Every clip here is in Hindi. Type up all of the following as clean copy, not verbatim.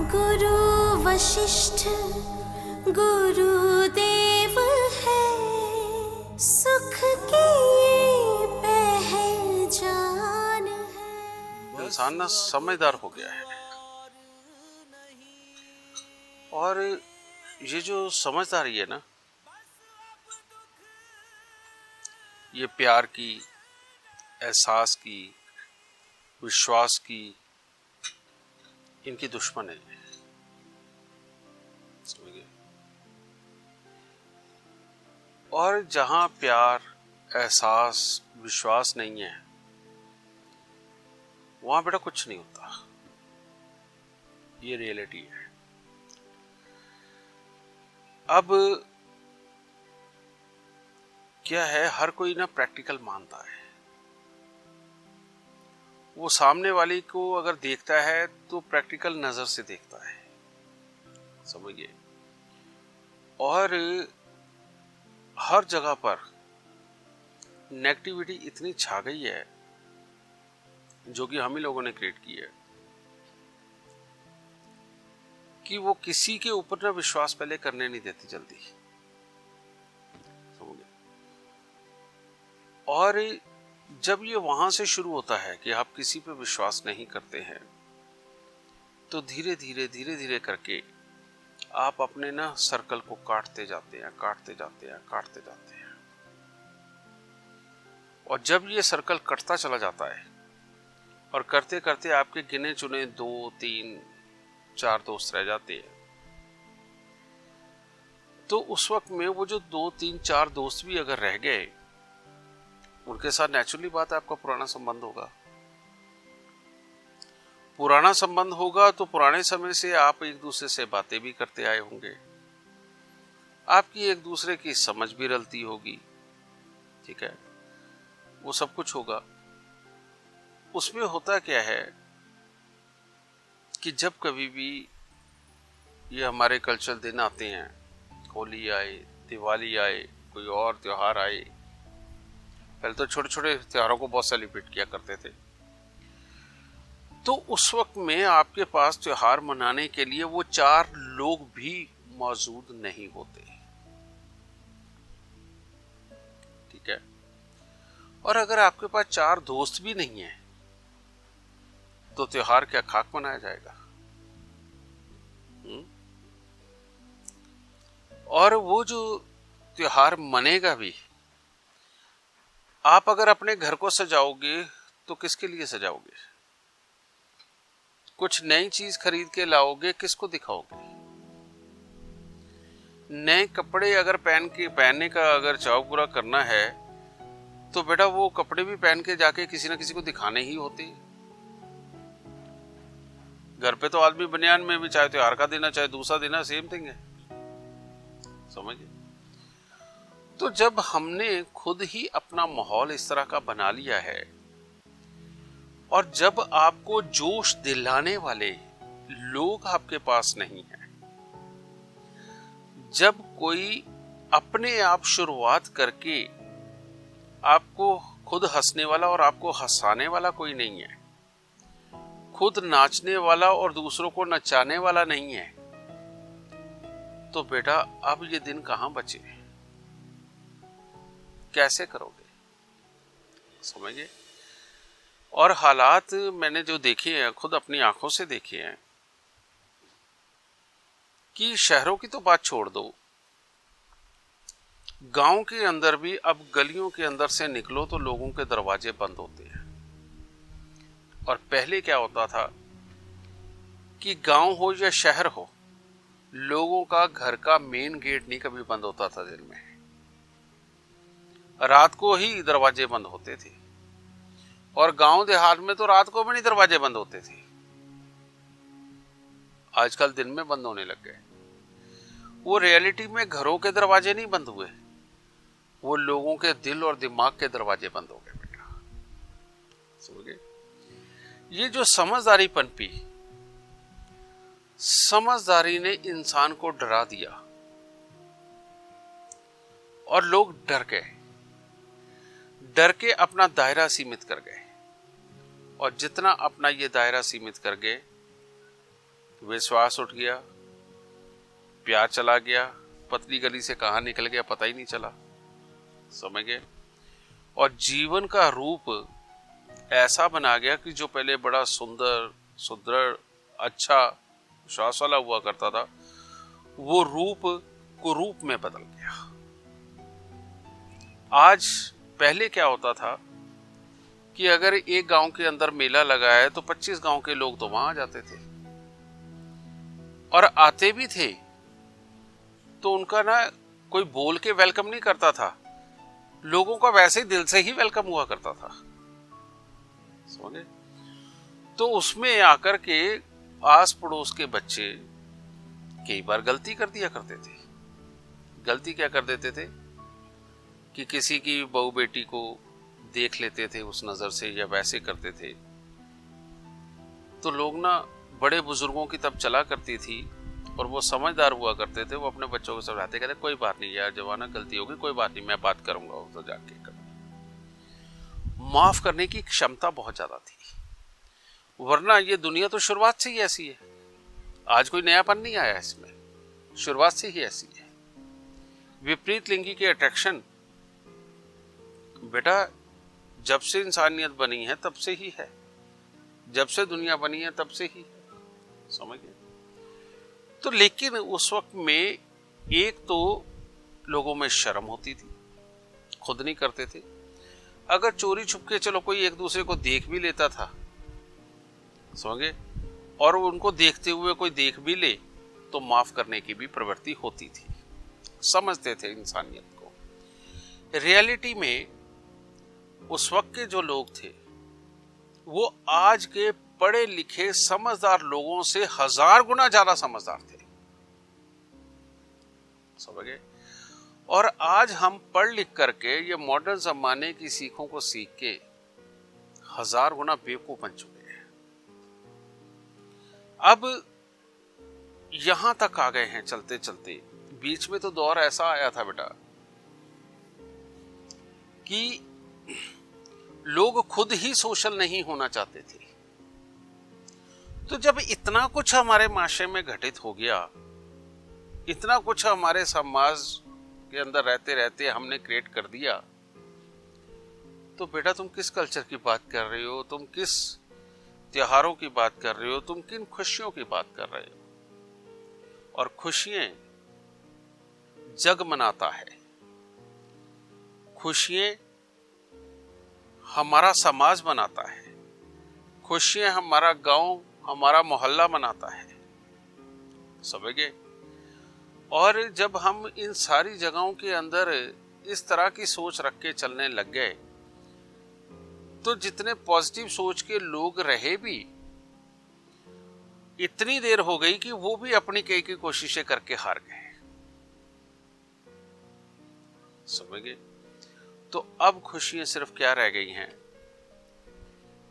गुरु वशिष्ठ गुरुदेव है, सुख की पहचान है। इंसान ना समझदार हो गया है, और ये जो समझदारी है ना, ये प्यार की, एहसास की, विश्वास की, इनकी दुश्मन है। समझिए? और जहां प्यार, एहसास, विश्वास नहीं है, वहां बेटा कुछ नहीं होता। ये रियलिटी है। अब क्या है, हर कोई ना प्रैक्टिकल मानता है। वो सामने वाले को अगर देखता है तो प्रैक्टिकल नजर से देखता है, समझिए। और हर जगह पर नेगेटिविटी इतनी छा गई है, जो कि हम ही लोगों ने क्रिएट की है, कि वो किसी के ऊपर ना विश्वास पहले करने नहीं देती जल्दी, समझिए। और जब ये वहां से शुरू होता है कि आप किसी पे विश्वास नहीं करते हैं, तो धीरे धीरे धीरे धीरे करके आप अपने ना सर्कल को काटते जाते हैं, काटते जाते हैं, काटते जाते हैं। और जब ये सर्कल कटता चला जाता है, और करते करते आपके गिने चुने 2, 3, 4 दोस्त रह जाते हैं, तो उस वक्त में वो जो 2, 3, 4 दोस्त भी अगर रह गए, उनके साथ नेचुरली बात है आपका पुराना संबंध होगा। पुराना संबंध होगा तो पुराने समय से आप एक दूसरे से बातें भी करते आए होंगे, आपकी एक दूसरे की समझ भी रलती होगी, ठीक है, वो सब कुछ होगा। उसमें होता क्या है कि जब कभी भी ये हमारे कल्चरल दिन आते हैं, होली आए, दिवाली आए, कोई और त्योहार आए, पहले तो छोटे छोटे त्योहारों को बहुत सेलिब्रेट किया करते थे, तो उस वक्त में आपके पास त्योहार मनाने के लिए वो 4 लोग भी मौजूद नहीं होते, ठीक है। और अगर आपके पास 4 दोस्त भी नहीं है, तो त्योहार क्या खाक मनाया जाएगा? और वो जो त्योहार मनेगा भी, आप अगर अपने घर को सजाओगे तो किसके लिए सजाओगे? कुछ नई चीज खरीद के लाओगे, किसको दिखाओगे? नए कपड़े अगर पहनने का अगर शौक पूरा करना है, तो बेटा वो कपड़े भी पहन के जाके किसी ना किसी को दिखाने ही होते। घर पे तो आदमी बनियान में भी, चाहे त्योहार का दिन है चाहे दूसरा दिन है, सेम थिंग है, समझिए। तो जब हमने खुद ही अपना माहौल इस तरह का बना लिया है, और जब आपको जोश दिलाने वाले लोग आपके पास नहीं है, जब कोई अपने आप शुरुआत करके आपको खुद हंसने वाला और आपको हंसाने वाला कोई नहीं है, खुद नाचने वाला और दूसरों को नचाने वाला नहीं है, तो बेटा अब ये दिन कहां बचे? कैसे करोगे? समझिए। और हालात मैंने जो देखे हैं, खुद अपनी आंखों से देखे हैं, कि शहरों की तो बात छोड़ दो, गांव के अंदर भी अब गलियों के अंदर से निकलो तो लोगों के दरवाजे बंद होते हैं। और पहले क्या होता था कि गांव हो या शहर हो, लोगों का घर का मेन गेट नहीं कभी बंद होता था दिन में, रात को ही दरवाजे बंद होते थे। और गांव देहात में तो रात को भी नहीं दरवाजे बंद होते थे, आजकल दिन में बंद होने लग गए। वो रियलिटी में घरों के दरवाजे नहीं बंद हुए, वो लोगों के दिल और दिमाग के दरवाजे बंद हो गए बेटा, समझे। ये जो समझदारी पनपी, समझदारी ने इंसान को डरा दिया और लोग डर के अपना दायरा सीमित कर गए। और जितना अपना ये दायरा सीमित कर गए, विश्वास उठ गया, प्यार चला गया, पतली गली से कहाँ निकल गया पता ही नहीं चला, समझ गए। और जीवन का रूप ऐसा बना गया कि जो पहले बड़ा सुंदर, सुदृढ़, अच्छा, विश्वास वाला हुआ करता था, वो रूप को रूप में बदल गया। आज पहले क्या होता था कि अगर एक गांव के अंदर मेला लगा है तो 25 गांव के लोग तो वहां आ जाते थे, और आते भी थे तो उनका ना कोई बोल के वेलकम नहीं करता था, लोगों का वैसे ही दिल से ही वेलकम हुआ करता था, समझे। तो उसमें आकर के आस पड़ोस के बच्चे कई बार गलती कर दिया करते थे। गलती क्या कर देते थे कि किसी की बहू बेटी को देख लेते थे उस नजर से, या वैसे करते थे। तो लोग ना, बड़े बुजुर्गों की तब चला करती थी और वो समझदार हुआ करते थे, वो अपने बच्चों को समझाते, कहते कोई बात नहीं यार जवाना, गलती होगी, कोई बात नहीं, मैं बात करूंगा, वो तो जाके कर। माफ करने की क्षमता बहुत ज्यादा थी, वरना ये दुनिया तो शुरुआत से ही ऐसी है, आज कोई नयापन नहीं आया इसमें, शुरुआत से ही ऐसी है। विपरीत लिंगी के अट्रैक्शन बेटा जब से इंसानियत बनी है तब से ही है, जब से दुनिया बनी है तब से ही है, समझ गए। तो लेकिन उस वक्त में एक तो लोगों में शर्म होती थी, खुद नहीं करते थे। अगर चोरी छुपके चलो कोई एक दूसरे को देख भी लेता था, समझे, और उनको देखते हुए कोई देख भी ले तो माफ करने की भी प्रवृत्ति होती थी, समझते थे इंसानियत को। रियलिटी में उस वक्त के जो लोग थे वो आज के पढ़े लिखे समझदार लोगों से 1000 गुना ज्यादा समझदार थे, समझ गए। और आज हम पढ़ लिख करके ये मॉडर्न जमाने की सीखों को सीख के 1000 गुना बेवकूफ बन चुके हैं। अब यहां तक आ गए हैं चलते चलते। बीच में तो दौर ऐसा आया था बेटा कि लोग खुद ही सोशल नहीं होना चाहते थे। तो जब इतना कुछ हमारे माशरे में घटित हो गया, इतना कुछ हमारे समाज के अंदर रहते रहते हमने क्रिएट कर दिया, तो बेटा तुम किस कल्चर की बात कर रहे हो, तुम किस त्योहारों की बात कर रहे हो, तुम किन खुशियों की बात कर रहे हो। और खुशियां जग मनाता है, खुशियां हमारा समाज मनाता है, खुशियां हमारा गांव, हमारा मोहल्ला मनाता है, समझ गए। और जब हम इन सारी जगहों के अंदर इस तरह की सोच रख के चलने लग गए, तो जितने पॉजिटिव सोच के लोग रहे भी इतनी देर हो गई कि वो भी अपनी कई की कोशिशें करके हार गए, समझ गए। तो अब खुशियां सिर्फ क्या रह गई हैं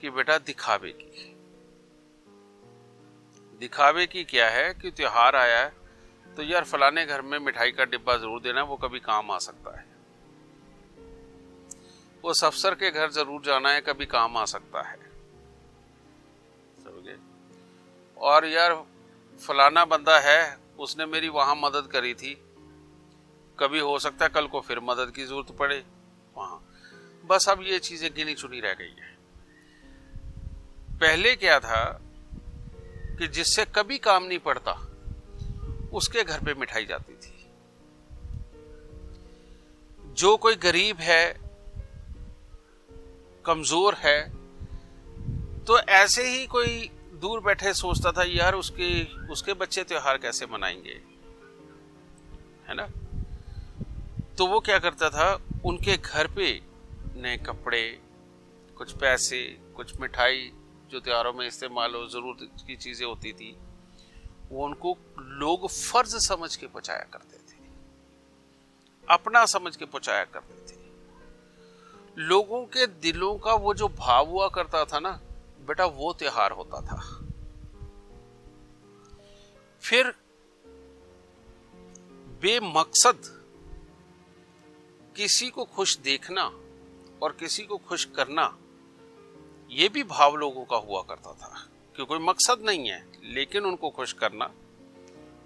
कि बेटा दिखावे की। दिखावे की क्या है कि त्योहार आया है तो यार फलाने घर में मिठाई का डिब्बा जरूर देना, वो कभी काम आ सकता है। उस अफसर के घर जरूर जाना है, कभी काम आ सकता है, समझे। और यार फलाना बंदा है, उसने मेरी वहां मदद करी थी, कभी हो सकता है कल को फिर मदद की जरूरत पड़े वहां। बस अब ये चीजें गिनी चुनी रह गई है। पहले क्या था कि जिससे कभी काम नहीं पड़ता उसके घर पे मिठाई जाती थी। जो कोई गरीब है, कमजोर है, तो ऐसे ही कोई दूर बैठे सोचता था यार उसके बच्चे त्योहार कैसे मनाएंगे, है ना। तो वो क्या करता था, उनके घर पे नए कपड़े, कुछ पैसे, कुछ मिठाई जो त्योहारों में इस्तेमाल हो, जरूरत की चीजें होती थी, वो उनको लोग फर्ज समझ के पहुंचाया करते थे, अपना समझ के पहुंचाया करते थे। लोगों के दिलों का वो जो भाव हुआ करता था ना बेटा, वो त्योहार होता था। फिर बेमकसद किसी को खुश देखना और किसी को खुश करना, ये भी भाव लोगों का हुआ करता था। कि कोई मकसद नहीं है, लेकिन उनको खुश करना,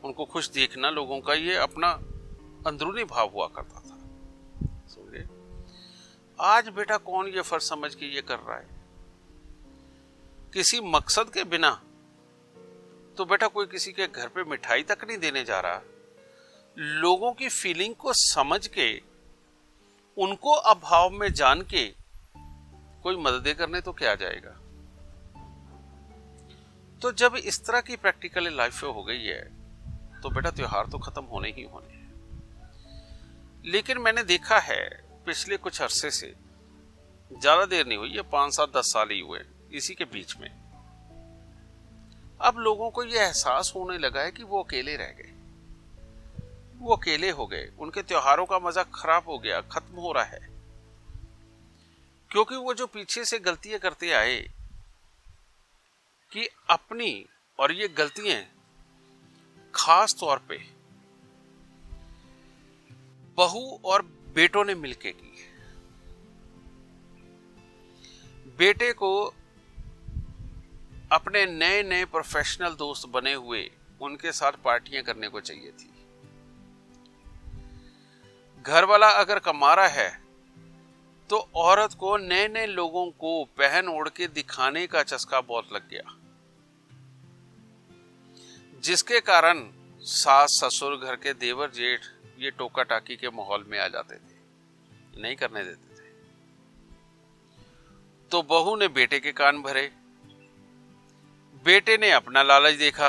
उनको खुश देखना लोगों का, ये अपना अंदरूनी भाव हुआ करता था। समझे? आज बेटा कौन ये फर्ज समझ के ये कर रहा है? किसी मकसद के बिना तो बेटा कोई किसी के घर पे मिठाई तक नहीं देने जा रहा। लोगों की फीलिंग को समझ के, उनको अभाव में जान के कोई मदद करने तो क्या जाएगा। तो जब इस तरह की प्रैक्टिकल लाइफ हो गई है तो बेटा त्योहार तो खत्म होने ही होने हैं। लेकिन मैंने देखा है पिछले कुछ अरसे से, ज्यादा देर नहीं हुई, ये 5-7-10 साल ही हुए, इसी के बीच में अब लोगों को यह एहसास होने लगा है कि वो अकेले रह गए, वो अकेले हो गए, उनके त्योहारों का मजा खराब हो गया, खत्म हो रहा है। क्योंकि वो जो पीछे से गलतियां करते आए कि अपनी, और ये गलतियां खास तौर पे बहू और बेटों ने मिलके की। बेटे को अपने नए नए प्रोफेशनल दोस्त बने हुए उनके साथ पार्टियां करने को चाहिए थी। घर वाला अगर कमा रहा है तो औरत को नए नए लोगों को पहन ओढ़ के दिखाने का चस्का बहुत लग गया, जिसके कारण सास ससुर, घर के देवर जेठ ये टोका टाकी के माहौल में आ जाते थे, नहीं करने देते थे। तो बहू ने बेटे के कान भरे, बेटे ने अपना लालच देखा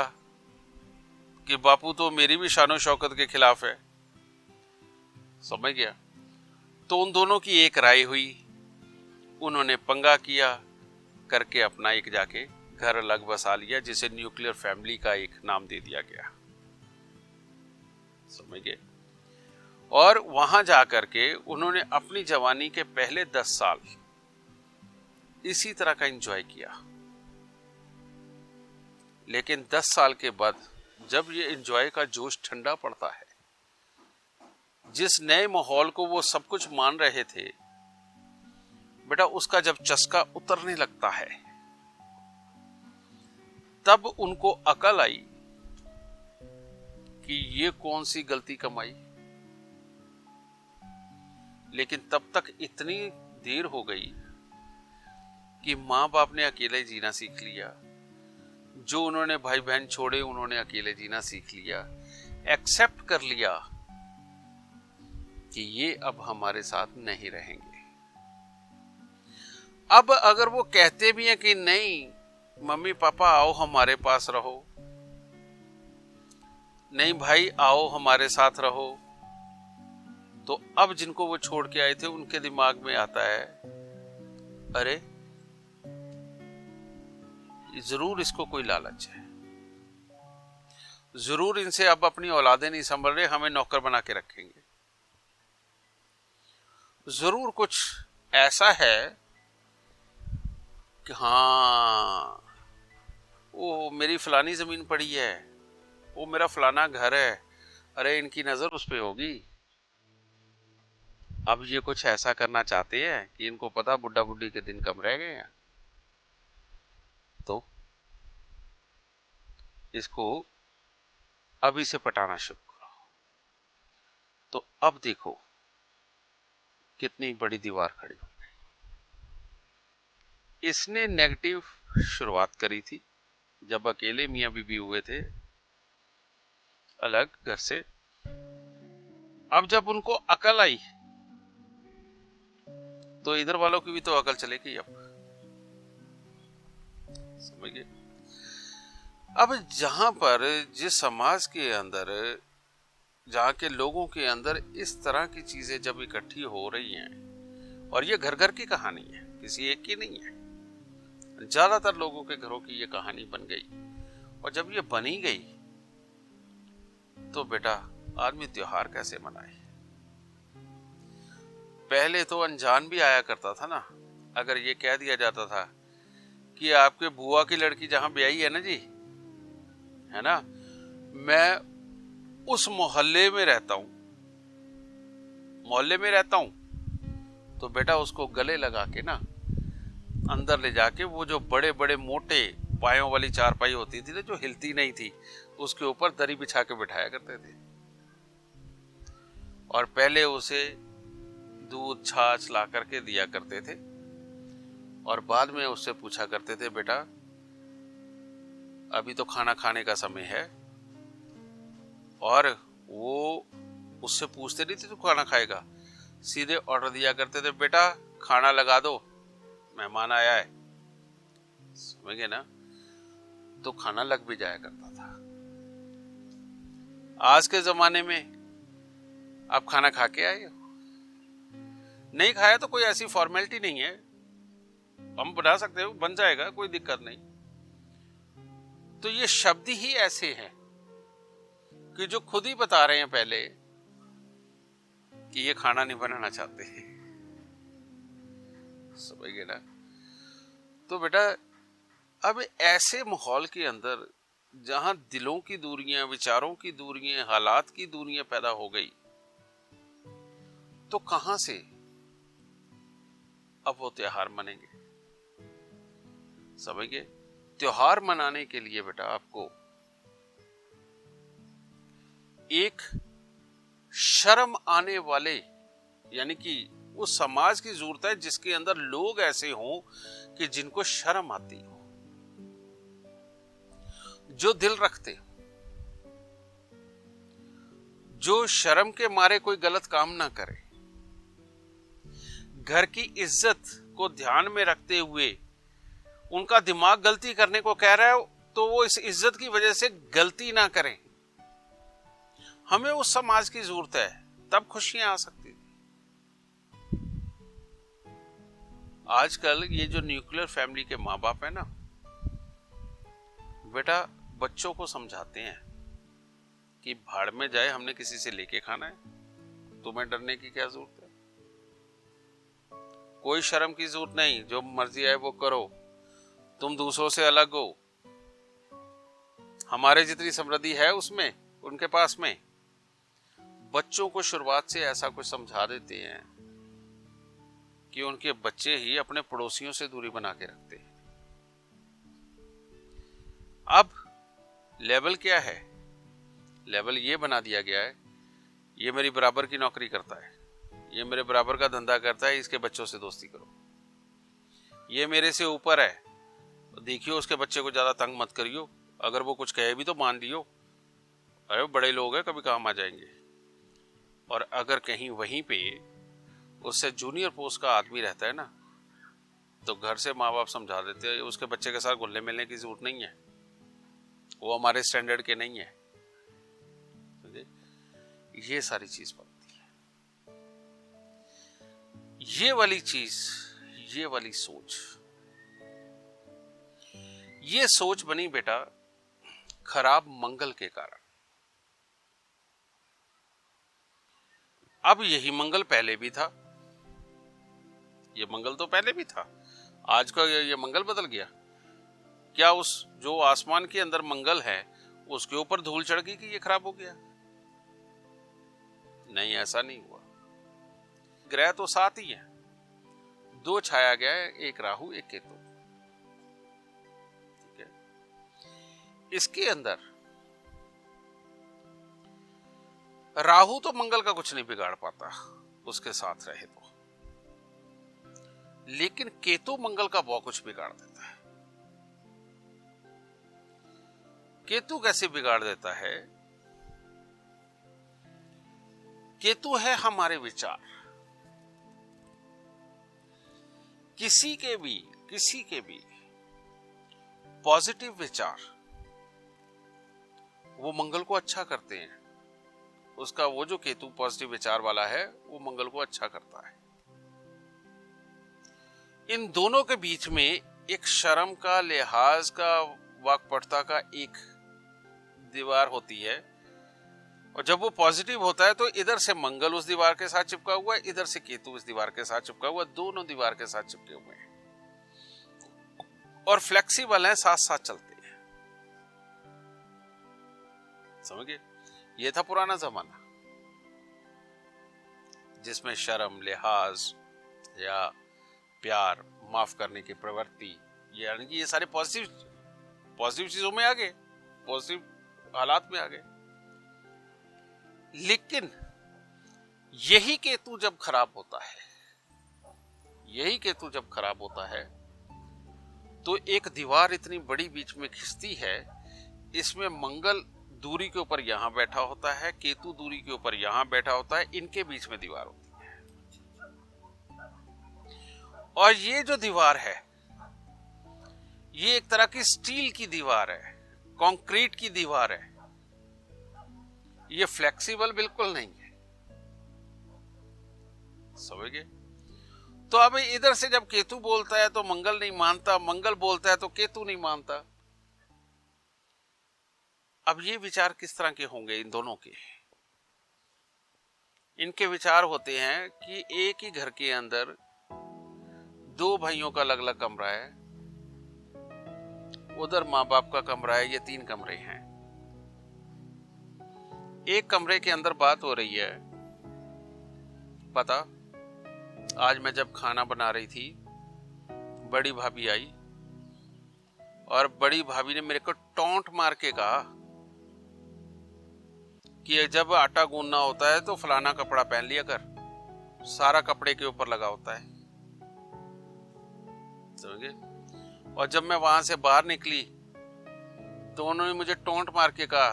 कि बापू तो मेरी भी शानो शौकत के खिलाफ है, समझ गया। तो उन दोनों की एक राय हुई, उन्होंने पंगा किया करके अपना एक जाके घर अलग बसा लिया, जिसे न्यूक्लियर फैमिली का एक नाम दे दिया गया, समझ गए। और वहां जाकर के उन्होंने अपनी जवानी के पहले 10 साल इसी तरह का एंजॉय किया। लेकिन 10 साल के बाद जब ये एंजॉय का जोश ठंडा पड़ता है, जिस नए माहौल को वो सब कुछ मान रहे थे बेटा, उसका जब चस्का उतरने लगता है तब उनको अकल आई कि ये कौन सी गलती कमाई। लेकिन तब तक इतनी देर हो गई कि मां बाप ने अकेले जीना सीख लिया, जो उन्होंने भाई बहन छोड़े उन्होंने अकेले जीना सीख लिया, एक्सेप्ट कर लिया कि ये अब हमारे साथ नहीं रहेंगे। अब अगर वो कहते भी हैं कि नहीं मम्मी पापा आओ हमारे पास रहो, नहीं भाई आओ हमारे साथ रहो, तो अब जिनको वो छोड़ के आए थे उनके दिमाग में आता है, अरे जरूर इसको कोई लालच है, जरूर इनसे अब अपनी औलादें नहीं संभल रहे, हमें नौकर बना के रखेंगे, जरूर कुछ ऐसा है कि हाँ वो मेरी फलानी जमीन पड़ी है, वो मेरा फलाना घर है, अरे इनकी नजर उस पे होगी। अब ये कुछ ऐसा करना चाहते हैं कि इनको पता बुढ़ा बुढ़ी के दिन कम रह गए हैं, तो इसको अभी से पटाना शुरू करो। तो अब देखो कितनी बड़ी दीवार खड़ी हो गई। इसने नेगेटिव शुरुआत करी थी जब अकेले मियां बीबी हुए थे अलग घर से। अब जब उनको अकल आई तो इधर वालों की भी तो अकल चलेगी, अब समझ गए। अब जहां पर जिस समाज के अंदर, जहां के लोगों के अंदर इस तरह की चीजें जब इकट्ठी हो रही हैं, और ये घर घर की कहानी है, किसी एक की नहीं है, ज्यादातर लोगों के घरों की ये कहानी बन गई। और जब ये बनी गई तो बेटा आदमी त्योहार कैसे मनाए। पहले तो अनजान भी आया करता था ना, अगर ये कह दिया जाता था कि आपके बुआ की लड़की जहां ब्याही है ना जी, है ना, मैं उस मोहल्ले में रहता हूं, तो बेटा उसको गले लगा के ना अंदर ले जाके वो जो बड़े बड़े मोटे पायों वाली चारपाई होती थी ना, जो हिलती नहीं थी, उसके ऊपर दरी बिछा के बिठाया करते थे और पहले उसे दूध छाछ ला करके दिया करते थे और बाद में उससे पूछा करते थे, बेटा अभी तो खाना खाने का समय है। और वो उससे पूछते नहीं थे तू खाना खाएगा, सीधे ऑर्डर दिया करते थे, बेटा खाना लगा दो, मेहमान आया है। समझ गए ना? तो खाना लग भी जाया करता था। आज के जमाने में आप खाना खा के आए हो, नहीं खाया तो कोई ऐसी फॉर्मेलिटी नहीं है, हम बना सकते हो, बन जाएगा, कोई दिक्कत नहीं। तो ये शब्द ही ऐसे हैं कि जो खुद ही बता रहे हैं पहले कि ये खाना नहीं बनाना चाहते। समझ गए ना? तो बेटा अब ऐसे माहौल के अंदर जहां दिलों की दूरियां, विचारों की दूरियां, हालात की दूरियां पैदा हो गई, तो कहां से अब वो त्योहार मनेंगे? समझ गए? त्योहार मनाने के लिए बेटा आपको एक शर्म आने वाले, यानी कि उस समाज की जरूरत है जिसके अंदर लोग ऐसे हों कि जिनको शर्म आती हो, जो दिल रखते, जो शर्म के मारे कोई गलत काम ना करे, घर की इज्जत को ध्यान में रखते हुए उनका दिमाग गलती करने को कह रहा है तो वो इस इज्जत की वजह से गलती ना करें। हमें उस समाज की जरूरत है, तब खुशियां आ सकती थी। आजकल ये जो न्यूक्लियर फैमिली के माँ बाप है ना बेटा, बच्चों को समझाते हैं कि भाड़ में जाए, हमने किसी से लेके खाना है, तुम्हें डरने की क्या जरूरत है, कोई शर्म की जरूरत नहीं, जो मर्जी आए वो करो, तुम दूसरों से अलग हो, हमारे जितनी समृद्धि है उसमें उनके पास में। बच्चों को शुरुआत से ऐसा कुछ समझा देते हैं कि उनके बच्चे ही अपने पड़ोसियों से दूरी बना के रखते हैं। अब लेवल क्या है? लेवल ये बना दिया गया है, ये मेरी बराबर की नौकरी करता है, ये मेरे बराबर का धंधा करता है, इसके बच्चों से दोस्ती करो। ये मेरे से ऊपर है, देखियो उसके बच्चे को ज्यादा तंग मत करियो, अगर वो कुछ कहे भी तो मान लियो, अरे बड़े लोग हैं, कभी काम आ जाएंगे। और अगर कहीं वहीं पे उससे जूनियर पोस्ट का आदमी रहता है ना, तो घर से माँ बाप समझा देते हैं उसके बच्चे के साथ घुलने मिलने की जरूरत नहीं है, वो हमारे स्टैंडर्ड के नहीं है। ये सारी चीज बनती है, ये वाली चीज, ये वाली सोच, ये सोच बनी बेटा खराब मंगल के कारण। अब यही मंगल पहले भी था, ये मंगल तो पहले भी था, आज का ये मंगल बदल गया क्या? उस जो आसमान के अंदर मंगल है उसके ऊपर धूल चढ़ गई कि ये खराब हो गया? नहीं, ऐसा नहीं हुआ। ग्रह तो सात ही हैं, दो छाया गया है, एक राहु एक केतु। ठीक है, इसके अंदर राहु तो मंगल का कुछ नहीं बिगाड़ पाता, उसके साथ रहे तो, लेकिन केतु मंगल का बहुत कुछ बिगाड़ देता है। केतु कैसे बिगाड़ देता है? केतु है हमारे विचार। किसी के भी पॉजिटिव विचार वो मंगल को अच्छा करते हैं। उसका वो जो केतु पॉजिटिव विचार वाला है वो मंगल को अच्छा करता है। इन दोनों के बीच में एक शर्म का, लिहाज का, वाकपटुता का एक दीवार होती है, और जब वो पॉजिटिव होता है तो इधर से मंगल उस दीवार के साथ चिपका हुआ है, इधर से केतु इस दीवार के साथ चिपका हुआ है, दोनों दीवार के साथ चिपके हुए हैं और फ्लेक्सिबल हैं, साथ साथ चलते हैं। समझ गए? ये था पुराना जमाना जिसमें शर्म, लिहाज या प्यार, माफ करने की प्रवृत्ति, यानी कि ये सारे पॉजिटिव पॉजिटिव चीजों में आ गए, पॉजिटिव हालात में आ गए। लेकिन यही केतु जब खराब होता है, यही केतु जब खराब होता है तो एक दीवार इतनी बड़ी बीच में खिंचती है। इसमें मंगल दूरी के ऊपर यहां बैठा होता है, केतु दूरी के ऊपर यहां बैठा होता है, इनके बीच में दीवार होती है। और ये जो दीवार है ये एक तरह की स्टील की दीवार है, कंक्रीट की दीवार है, ये फ्लेक्सिबल बिल्कुल नहीं है, समझ गए? तो अब इधर से जब केतु बोलता है तो मंगल नहीं मानता, मंगल बोलता है तो केतु नहीं मानता। अब ये विचार किस तरह के होंगे इन दोनों के? इनके विचार होते हैं कि एक ही घर के अंदर दो भाइयों का अलग अलग कमरा है, उधर माँ बाप का कमरा है, ये 3 कमरे हैं। एक कमरे के अंदर बात हो रही है, पता आज मैं जब खाना बना रही थी बड़ी भाभी आई और बड़ी भाभी ने मेरे को टोंट मार के कहा कि जब आटा गूंदना होता है तो फलाना कपड़ा पहन लिया कर, सारा कपड़े के ऊपर लगा होता है, समझे? और जब मैं वहां से बाहर निकली तो उन्होंने मुझे टोंट मार के कहा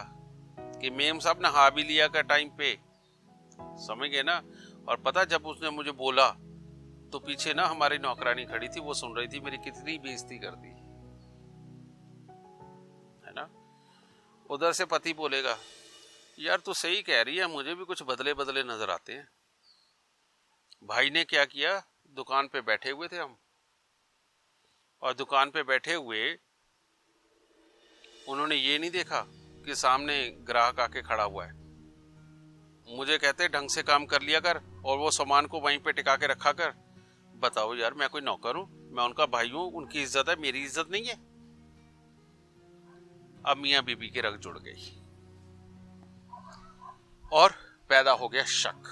कि मेम साहब नहा भी लिया कर टाइम पे, समझ गए ना? और पता जब उसने मुझे बोला तो पीछे ना हमारी नौकरानी खड़ी थी, वो सुन रही थी, मेरी कितनी बेइज्जती कर दी है ना। उधर से पति बोलेगा यार तू सही कह रही है, मुझे भी कुछ बदले बदले नजर आते हैं। भाई ने क्या किया, दुकान पे बैठे हुए थे हम, और दुकान पे बैठे हुए उन्होंने ये नहीं देखा कि सामने ग्राहक आके खड़ा हुआ है। मुझे कहते ढंग से काम कर लिया कर और वो सामान को वहीं पे टिका के रखा कर। बताओ यार, मैं कोई नौकर हूं? मैं उनका भाई हूं, उनकी इज्जत है, मेरी इज्जत नहीं है? अब मियां बीबी की रग जुड़ गई और पैदा हो गया शक।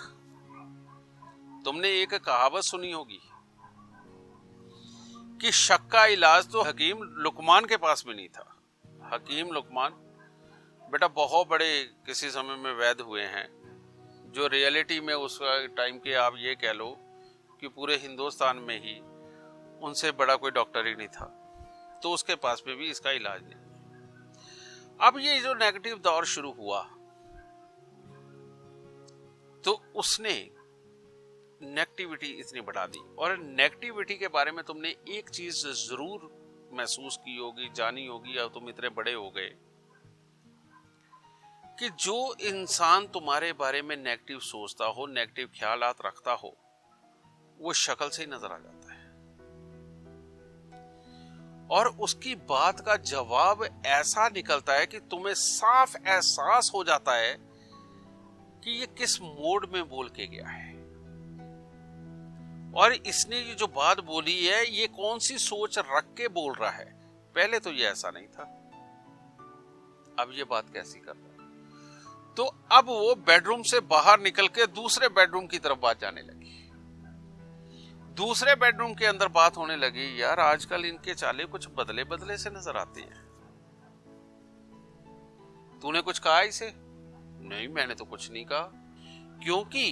तुमने एक कहावत सुनी होगी कि शक का इलाज तो हकीम लुकमान के पास भी नहीं था। हकीम लुकमान बेटा बहुत बड़े किसी समय में वैद्य हुए हैं, जो रियलिटी में उस टाइम के आप ये कह लो कि पूरे हिंदुस्तान में ही उनसे बड़ा कोई डॉक्टर ही नहीं था, तो उसके पास में भी इसका इलाज नहीं। अब ये जो नेगेटिव दौर शुरू हुआ तो उसने नेगेटिविटी इतनी बढ़ा दी। और नेगेटिविटी के बारे में तुमने एक चीज जरूर महसूस की होगी, जानी होगी, या तुम इतने बड़े हो गए कि जो इंसान तुम्हारे बारे में नेगेटिव सोचता हो, नेगेटिव ख्यालात रखता हो, वो शक्ल से ही नजर आ जाता है और उसकी बात का जवाब ऐसा निकलता है कि तुम्हें साफ एहसास हो जाता है कि ये किस मोड में बोल के गया है और इसने ये जो बात बोली है ये कौन सी सोच रख के बोल रहा है। पहले तो ये ऐसा नहीं था, अब ये बात कैसी कर रहा है। तो अब वो बेडरूम से बाहर निकल के दूसरे बेडरूम की तरफ बात जाने लगी। दूसरे बेडरूम के अंदर बात होने लगी, यार आजकल इनके चाले कुछ बदले बदले से नजर आते हैं, तूने कुछ कहा इसे? नहीं, मैंने तो कुछ नहीं कहा। क्योंकि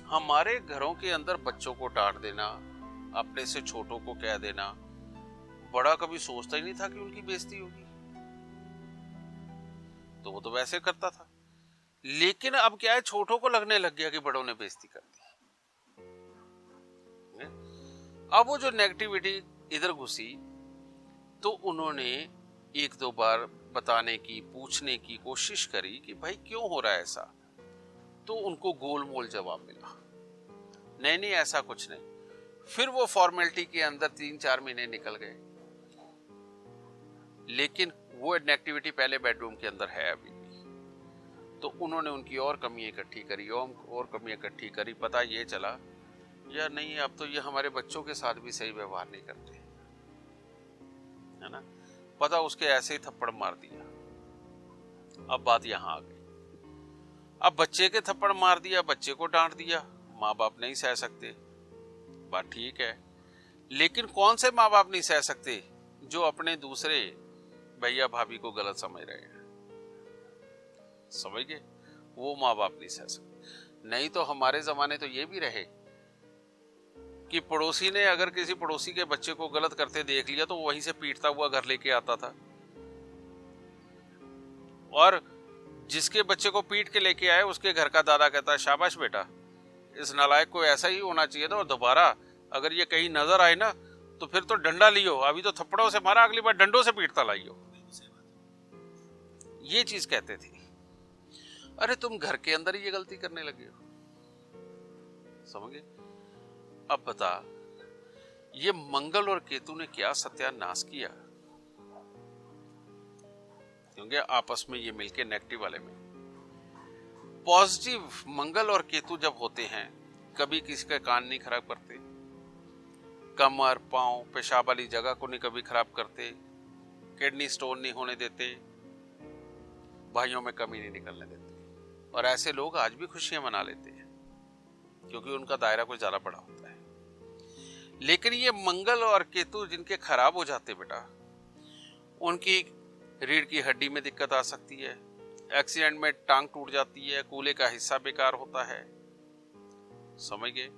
हमारे घरों के अंदर बच्चों को डांट देना, अपने से छोटों को कह देना, बड़ा कभी सोचता ही नहीं था कि उनकी बेइज्जती होगी, तो वो तो वैसे करता था। लेकिन अब क्या है, छोटों को लगने लग गया कि बड़ों ने बेइज्जती कर दी। अब वो जो नेगेटिविटी इधर घुसी तो उन्होंने 1-2 बार बताने की, पूछने की कोशिश करी कि भाई क्यों हो रहा है ऐसा, तो उनको गोलमोल जवाब मिला, नहीं नहीं ऐसा कुछ नहीं। फिर वो फॉर्मेलिटी के अंदर 3-4 महीने निकल गए, लेकिन वो नेगेटिविटी पहले बेडरूम के अंदर है अभी भी। तो उन्होंने उनकी और कमियां इकट्ठी करी और कमियां इकट्ठी करी, पता ये चला या नहीं अब तो ये हमारे बच्चों के साथ भी सही व्यवहार नहीं करते, है ना। पता उसके ऐसे ही थप्पड़ मार दिया। अब बात यहां आ गई, अब बच्चे के थप्पड़ मार दिया, बच्चे को डांट दिया, माँ बाप नहीं सह सकते, बात ठीक है। लेकिन कौन से माँ बाप नहीं सह सकते? जो अपने दूसरे भैया भाभी को गलत समझ रहे हैं, समझ गए, वो माँ बाप नहीं सह सकते। नहीं तो हमारे जमाने तो ये भी रहे कि पड़ोसी ने अगर किसी पड़ोसी के बच्चे को गलत करते देख लिया तो वहीं से पीटता हुआ घर लेके आता था, और जिसके बच्चे को पीट के लेके आए उसके घर का दादा कहता शाबाश बेटा, इस नालायक को ऐसा ही होना चाहिए था, और दोबारा अगर ये कहीं नजर आए ना तो फिर तो डंडा लियो, अभी तो थप्पड़ों से मारा, अगली बार डंडों से पीटता लाइयो। ये चीज कहते थे। अरे तुम घर के अंदर ही ये गलती करने लगे हो, समझे। अब बता, ये मंगल और केतु ने क्या सत्यानाश किया, क्योंकि आपस में ये मिलके नेगेटिव वाले में। पॉजिटिव मंगल और केतु जब होते हैं, कभी किसी का कान नहीं खराब करते, कमर पांव पेशाब वाली जगह को नहीं कभी खराब करते, किडनी स्टोन नहीं होने देते, भाइयों में कमी नहीं निकलने देते। और ऐसे लोग आज भी खुशियां मना लेते हैं क्योंकि उनका दायरा कुछ ज्यादा बड़ा होता है। लेकिन ये मंगल और केतु जिनके खराब हो जाते बेटा, उनकी रीढ़ की हड्डी में दिक्कत आ सकती है, एक्सीडेंट में टांग टूट जाती है, कूल्हे का हिस्सा बेकार होता है, समझ गए।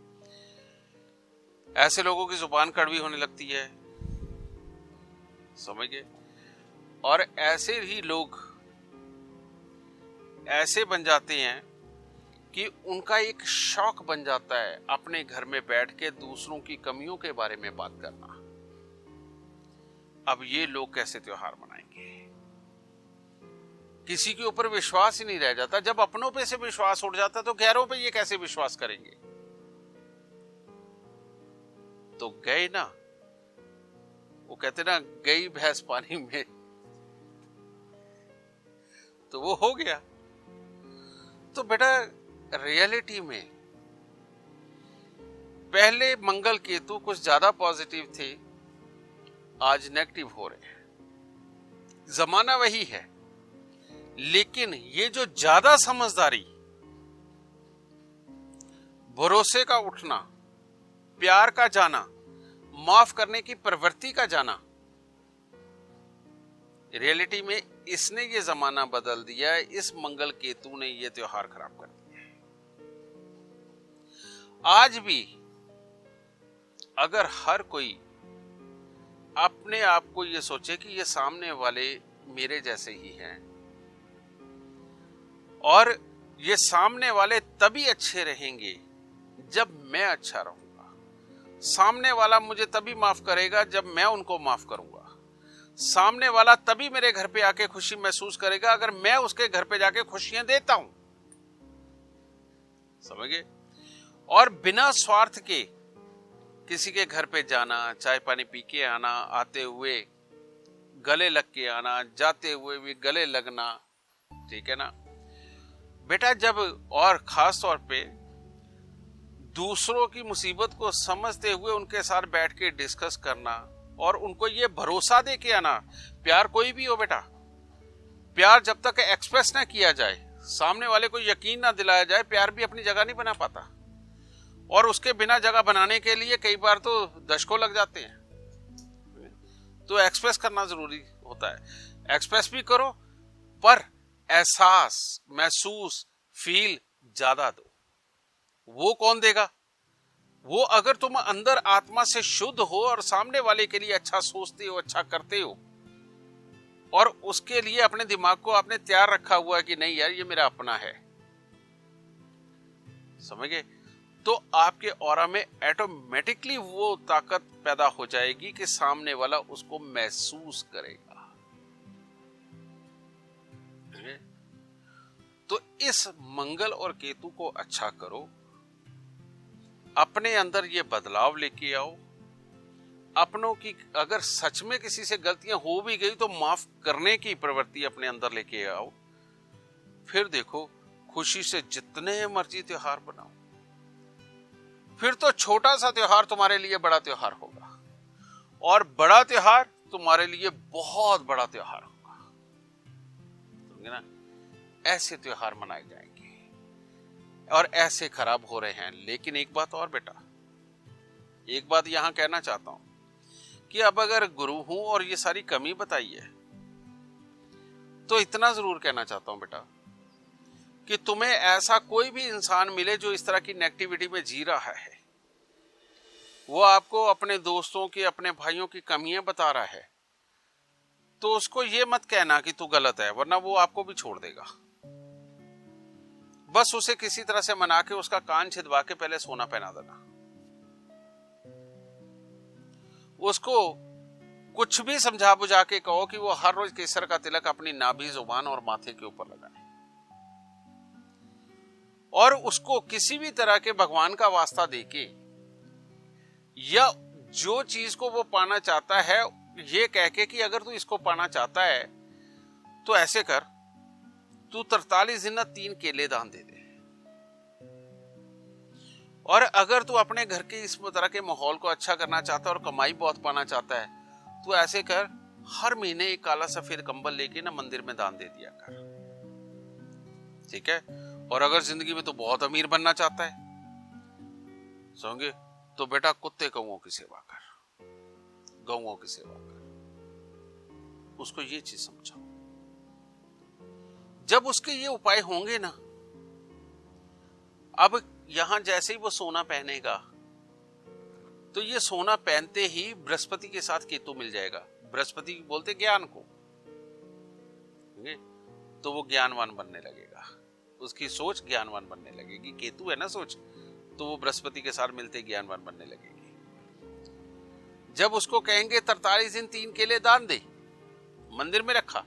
ऐसे लोगों की जुबान कड़वी होने लगती है, समझ गए। और ऐसे ही लोग ऐसे बन जाते हैं कि उनका एक शौक बन जाता है अपने घर में बैठ के दूसरों की कमियों के बारे में बात करना। अब ये लोग कैसे त्योहार मनाएंगे, किसी के ऊपर विश्वास ही नहीं रह जाता। जब अपनों पे से विश्वास उठ जाता तो गैरों पे ये कैसे विश्वास करेंगे। तो गए ना, वो कहते ना गई भैंस पानी में, तो वो हो गया। तो बेटा रियलिटी में पहले मंगल केतु कुछ ज्यादा पॉजिटिव थे, आज नेगेटिव हो रहे हैं। जमाना वही है, लेकिन ये जो ज्यादा समझदारी, भरोसे का उठना, प्यार का जाना, माफ करने की प्रवृत्ति का जाना, रियलिटी में इसने ये जमाना बदल दिया है। इस मंगल केतु ने ये त्योहार खराब कर दिया है। आज भी अगर हर कोई अपने आप को ये सोचे कि ये सामने वाले मेरे जैसे ही हैं और ये सामने वाले तभी अच्छे रहेंगे जब मैं अच्छा रहूंगा, सामने वाला मुझे तभी माफ करेगा जब मैं उनको माफ करूंगा, सामने वाला तभी मेरे घर पे आके खुशी महसूस करेगा अगर मैं उसके घर पे जाके खुशियां देता हूं, समझ गए। और बिना स्वार्थ के किसी के घर पे जाना, चाय पानी पी के आना, आते हुए गले लग के आना, जाते हुए भी गले लगना, ठीक है ना बेटा। जब और खास तौर पे दूसरों की मुसीबत को समझते हुए उनके साथ बैठ के डिस्कस करना और उनको ये भरोसा दे के आना। प्यार कोई भी हो बेटा, प्यार जब तक एक्सप्रेस ना किया जाए, सामने वाले को यकीन ना दिलाया जाए, प्यार भी अपनी जगह नहीं बना पाता। और उसके बिना जगह बनाने के लिए कई बार तो दशकों लग जाते हैं। तो एक्सप्रेस करना जरूरी होता है। एक्सप्रेस भी करो पर एहसास, महसूस, फील ज्यादा दो। वो कौन देगा? वो अगर तुम अंदर आत्मा से शुद्ध हो और सामने वाले के लिए अच्छा सोचते हो, अच्छा करते हो और उसके लिए अपने दिमाग को आपने तैयार रखा हुआ है कि नहीं यार ये मेरा अपना है, समझ गए, तो आपके ऑरा में ऑटोमेटिकली वो ताकत पैदा हो जाएगी कि सामने वाला उसको महसूस करेगा। तो इस मंगल और केतु को अच्छा करो, अपने अंदर ये बदलाव लेके आओ। अपनों की अगर सच में किसी से गलतियां हो भी गई तो माफ करने की प्रवृत्ति अपने अंदर लेके आओ। फिर देखो खुशी से जितने मर्जी त्योहार बनाओ, फिर तो छोटा सा त्योहार तुम्हारे लिए बड़ा त्योहार होगा और बड़ा त्योहार तुम्हारे लिए बहुत बड़ा त्योहार होगा, समझे ना। ऐसे त्योहार मनाए जाएंगे और ऐसे खराब हो रहे हैं। लेकिन एक बात और बेटा, एक बात यहां कहना चाहता हूं कि अब अगर गुरु हूं और ये सारी कमी बताई है तो इतना जरूर कहना चाहता हूं बेटा कि तुम्हें ऐसा कोई भी इंसान मिले जो इस तरह की नेगेटिविटी में जी रहा है, वो आपको अपने दोस्तों की, अपने भाइयों की कमियां बता रहा है, तो उसको ये मत कहना कि तू गलत है, वरना वो आपको भी छोड़ देगा। बस उसे किसी तरह से मना के उसका कान छिदवा के पहले सोना पहना देना। उसको कुछ भी समझा बुझा के कहो कि वो हर रोज केसर का तिलक अपनी नाभि, जुबान और माथे के ऊपर लगाए, और उसको किसी भी तरह के भगवान का वास्ता देके या जो चीज को वो पाना चाहता है ये कह के कि अगर तू इसको पाना चाहता है तो ऐसे कर, तू 43 दिन 3 केले दान दे दे। और अगर तू अपने घर के इस तरह के माहौल को अच्छा करना चाहता है और कमाई बहुत पाना चाहता है, तो ऐसे कर, हर महीने एक काला सफेद कंबल लेके ना मंदिर में दान दे दिया कर, ठीक है। और अगर जिंदगी में तू बहुत अमीर बनना चाहता है समझे, तो बेटा कुत्ते कौओं की सेवा कर, गौओं की सेवा कर। उसको ये चीज समझाओ। जब उसके ये उपाय होंगे ना, अब यहां जैसे ही वो सोना पहनेगा तो ये सोना पहनते ही बृहस्पति के साथ केतु मिल जाएगा। बृहस्पति बोलते ज्ञान को, तो वो ज्ञानवान बनने लगेगा, उसकी सोच ज्ञानवान बनने लगेगी। केतु है ना सोच, तो वो बृहस्पति के साथ मिलते ज्ञानवान बनने लगेगी। जब उसको कहेंगे 43 दिन 3 केले दान दे, मंदिर में रखा,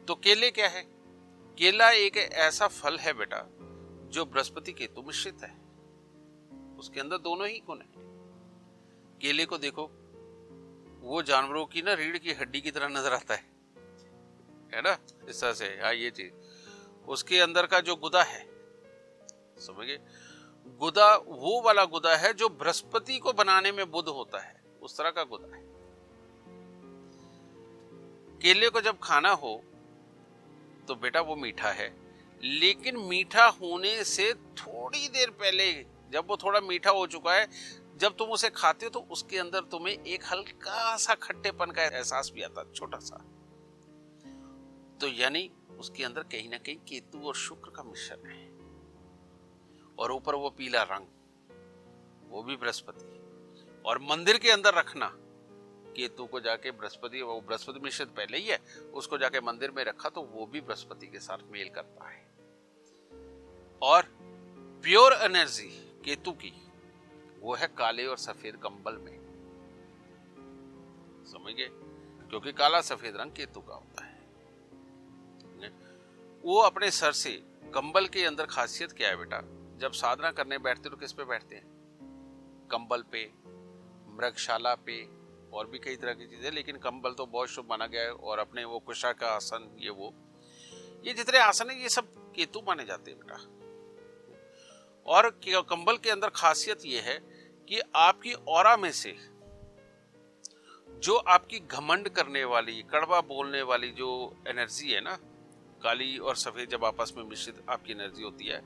तो केले क्या है? केला एक ऐसा फल है बेटा जो बृहस्पति केतु मिश्रित है, उसके अंदर दोनों ही गुण है। केले को देखो, वो जानवरों की ना रीढ़ की हड्डी की तरह नजर आता है ना, इस तरह से। हाँ, ये चीज उसके अंदर का जो गुदा है, समझ गए, गुदा वो वाला गुदा है जो बृहस्पति को बनाने में बुध होता है, उस तरह का गुदा है। केले को जब खाना हो तो बेटा वो मीठा है, लेकिन मीठा होने से थोड़ी देर पहले, जब वो थोड़ा मीठा हो चुका है, जब तुम उसे खाते हो तो उसके अंदर तुम्हें एक हल्का सा खट्टेपन का एहसास भी आता है, छोटा सा। तो यानी उसके अंदर कहीं ना कहीं केतु और शुक्र का मिश्रण है, और ऊपर वो पीला रंग, वो भी बृहस्पति। और मंदिर के अंदर रखना केतु को, जाके बृहस्पति, वो बृहस्पति मिश्रित पहले ही है, उसको जाके मंदिर में रखा तो वो भी बृहस्पति के साथ मेल करता है। और प्योर एनर्जी केतु की वो है काले और सफेद कंबल में, समझ गए, क्योंकि काला सफेद रंग केतु का होता है। वो अपने सर से कंबल के अंदर खासियत क्या है बेटा, जब साधना करने बैठते तो किस पे बैठते हैं? कंबल पे, मृगशाला पे, और भी कई तरह की चीजें, लेकिन कंबल तो बहुत शुभ माना गया है। और अपने वो कुशा का आसन, ये जितने आसन है ये सब केतु माने जाते हैं बेटा। और कंबल के अंदर खासियत ये है कि आपकी ऑरा में से जो आपकी घमंड करने वाली, कड़वा बोलने वाली जो एनर्जी है ना, काली और सफेद जब आपस में मिश्रित आपकी एनर्जी होती है,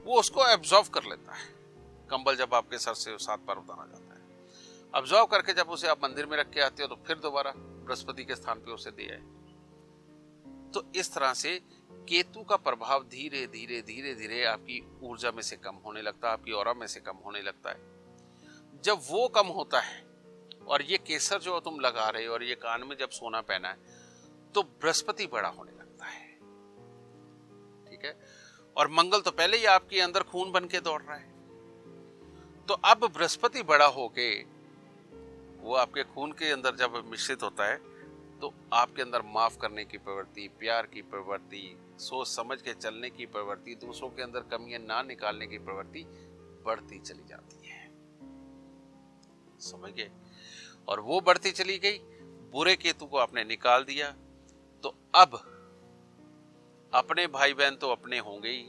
वो उसको एब्जॉर्व कर लेता है। कंबल जब आपके सर से 7 बार उतारा जाता है, एब्जॉर्व करके जब उसे आप मंदिर में रख के आते हो तो फिर दोबारा बृहस्पति के स्थान पे उसे दे आए। तो इस तरह से केतु का प्रभाव धीरे धीरे धीरे धीरे आपकी ऊर्जा में से कम होने लगता है, आपकी ऑरा में से कम होने लगता है। जब वो कम होता है, और ये केसर जो तुम लगा रहे हो और ये कान में जब सोना पहना है, तो बृहस्पति बड़ा होने लगता है, ठीक है। और मंगल तो पहले ही आपके अंदर खून बन के दौड़ रहा है, तो अब बृहस्पति बड़ा होके वो आपके खून के अंदर जब मिश्रित होता है, तो आपके अंदर माफ करने की प्रवृत्ति, प्यार की प्रवृत्ति, सोच समझ के चलने की प्रवृत्ति, दूसरों के अंदर कमियां ना निकालने की प्रवृत्ति बढ़ती चली जाती है, समझ गए। और वो बढ़ती चली गई, बुरे केतु को आपने निकाल दिया, तो अब अपने भाई बहन तो अपने होंगे ही,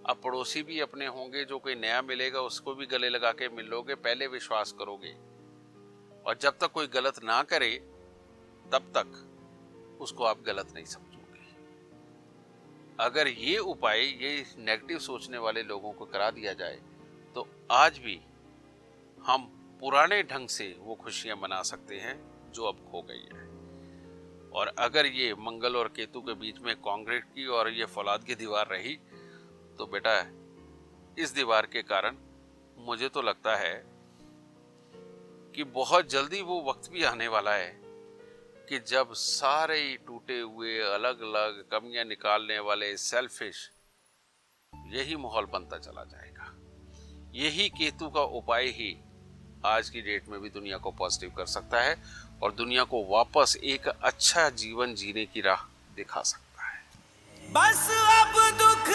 अब पड़ोसी भी अपने होंगे। जो कोई नया मिलेगा उसको भी गले लगा के मिलोगे, पहले विश्वास करोगे, और जब तक कोई गलत ना करे तब तक उसको आप गलत नहीं समझोगे। अगर ये उपाय ये नेगेटिव सोचने वाले लोगों को करा दिया जाए, तो आज भी हम पुराने ढंग से वो खुशियां मना सकते हैं जो अब खो गई है। और अगर ये मंगल और केतु के बीच में कंक्रीट की और ये फौलाद की दीवार रही तो बेटा इस दीवार के कारण मुझे तो लगता है कि बहुत जल्दी वो वक्त भी आने वाला है कि जब सारे ही टूटे हुए अलग अलग कमियां निकालने वाले सेल्फिश यही माहौल बनता चला जाएगा। यही केतु का उपाय ही आज की डेट में भी दुनिया को पॉजिटिव कर सकता है और दुनिया को वापस एक अच्छा जीवन जीने की राह दिखा सकता है। बस अब दुख